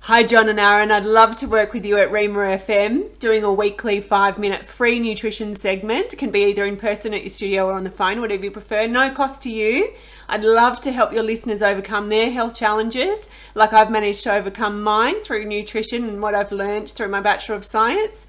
Hi John and Aaron, I'd love to work with you at Rhema FM, doing a weekly 5-minute free nutrition segment. It can be either in person at your studio or on the phone, whatever you prefer, no cost to you. I'd love to help your listeners overcome their health challenges, like I've managed to overcome mine through nutrition and what I've learned through my Bachelor of Science.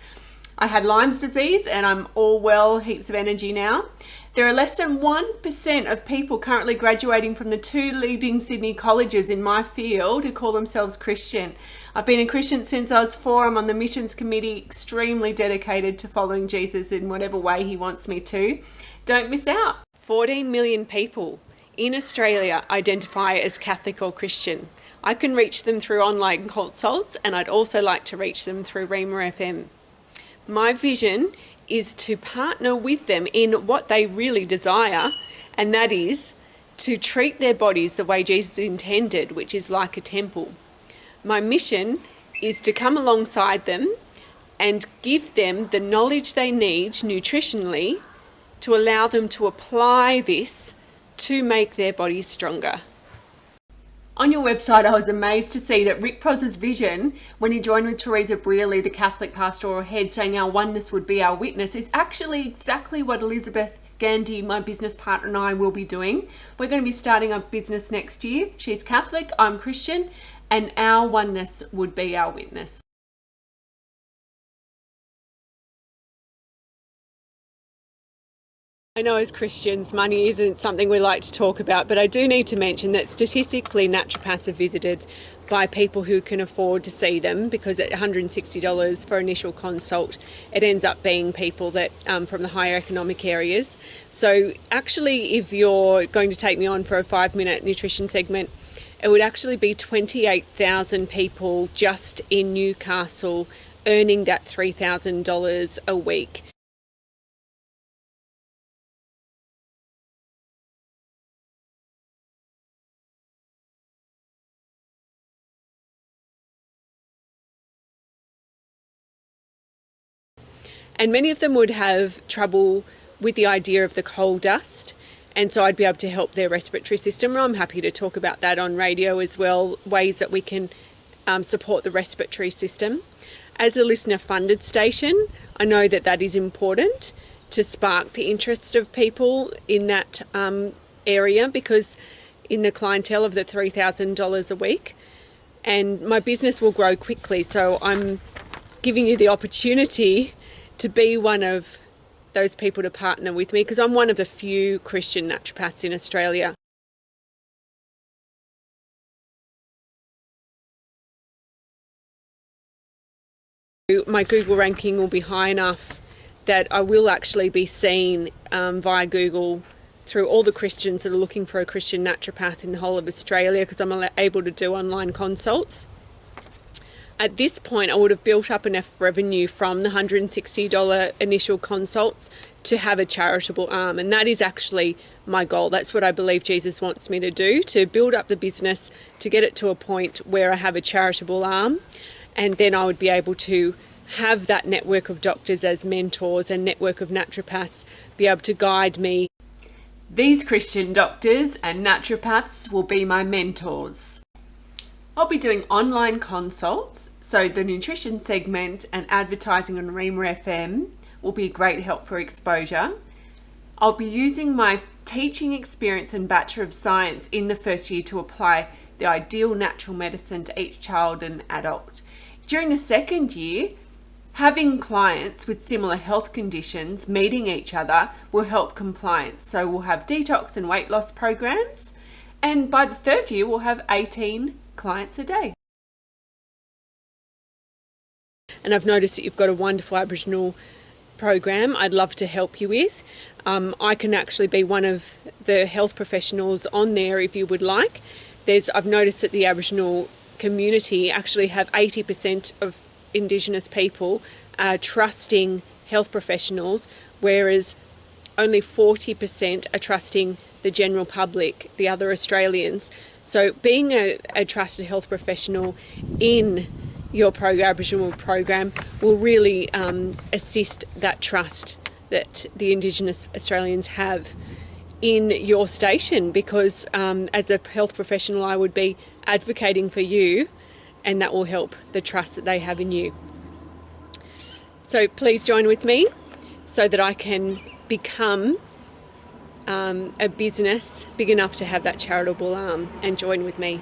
I had Lyme's disease and I'm all well, heaps of energy now. There are less than 1% of people currently graduating from the 2 leading Sydney colleges in my field who call themselves Christian. I've been a Christian since I was 4. I'm on the missions committee, extremely dedicated to following Jesus in whatever way he wants me to. Don't miss out. 14 million people in Australia identify as Catholic or Christian. I can reach them through online consults, and I'd also like to reach them through Rhema FM. My vision is to partner with them in what they really desire, and that is to treat their bodies the way Jesus intended, which is like a temple. My mission is to come alongside them and give them the knowledge they need nutritionally to allow them to apply this to make their bodies stronger. On your website, I was amazed to see that Rick Prosser's vision, when he joined with Teresa Brearley, the Catholic pastoral head, saying our oneness would be our witness, is actually exactly what Elizabeth Gandhi, my business partner, and I will be doing. We're going to be starting a business next year. She's Catholic, I'm Christian, and our oneness would be our witness. I know as Christians, money isn't something we like to talk about, but I do need to mention that statistically naturopaths are visited by people who can afford to see them, because at $160 for initial consult, it ends up being people that from the higher economic areas. So actually, if you're going to take me on for a 5-minute nutrition segment, it would actually be 28,000 people just in Newcastle earning that $3,000 a week. And many of them would have trouble with the idea of the coal dust. And so I'd be able to help their respiratory system. I'm happy to talk about that on radio as well, ways that we can support the respiratory system. As a listener-funded station, I know that that is important to spark the interest of people in that area, because in the clientele of the $3,000 a week, and my business will grow quickly. So I'm giving you the opportunity to be one of those people to partner with me, because I'm one of the few Christian naturopaths in Australia. My Google ranking will be high enough that I will actually be seen via Google through all the Christians that are looking for a Christian naturopath in the whole of Australia, because I'm able to do online consults. At this point, I would have built up enough revenue from the $160 initial consults to have a charitable arm. And that is actually my goal. That's what I believe Jesus wants me to do, to build up the business, to get it to a point where I have a charitable arm. And then I would be able to have that network of doctors as mentors and network of naturopaths be able to guide me. These Christian doctors and naturopaths will be my mentors. I'll be doing online consults, so the nutrition segment and advertising on Rhema FM will be a great help for exposure. I'll be using my teaching experience and Bachelor of Science in the first year to apply the ideal natural medicine to each child and adult. During the second year, having clients with similar health conditions meeting each other will help compliance. So we'll have detox and weight loss programs, and by the third year, we'll have 18 clients a day. And I've noticed that you've got a wonderful Aboriginal program I'd love to help you with. I can actually be one of the health professionals on there if you would like. I've noticed that the Aboriginal community actually have 80% of Indigenous people trusting health professionals, whereas only 40% are trusting the general public, the other Australians. So being a trusted health professional in your Aboriginal program will really assist that trust that the Indigenous Australians have in your station, because as a health professional I would be advocating for you and that will help the trust that they have in you. So please join with me so that I can become a business big enough to have that charitable arm, and join with me.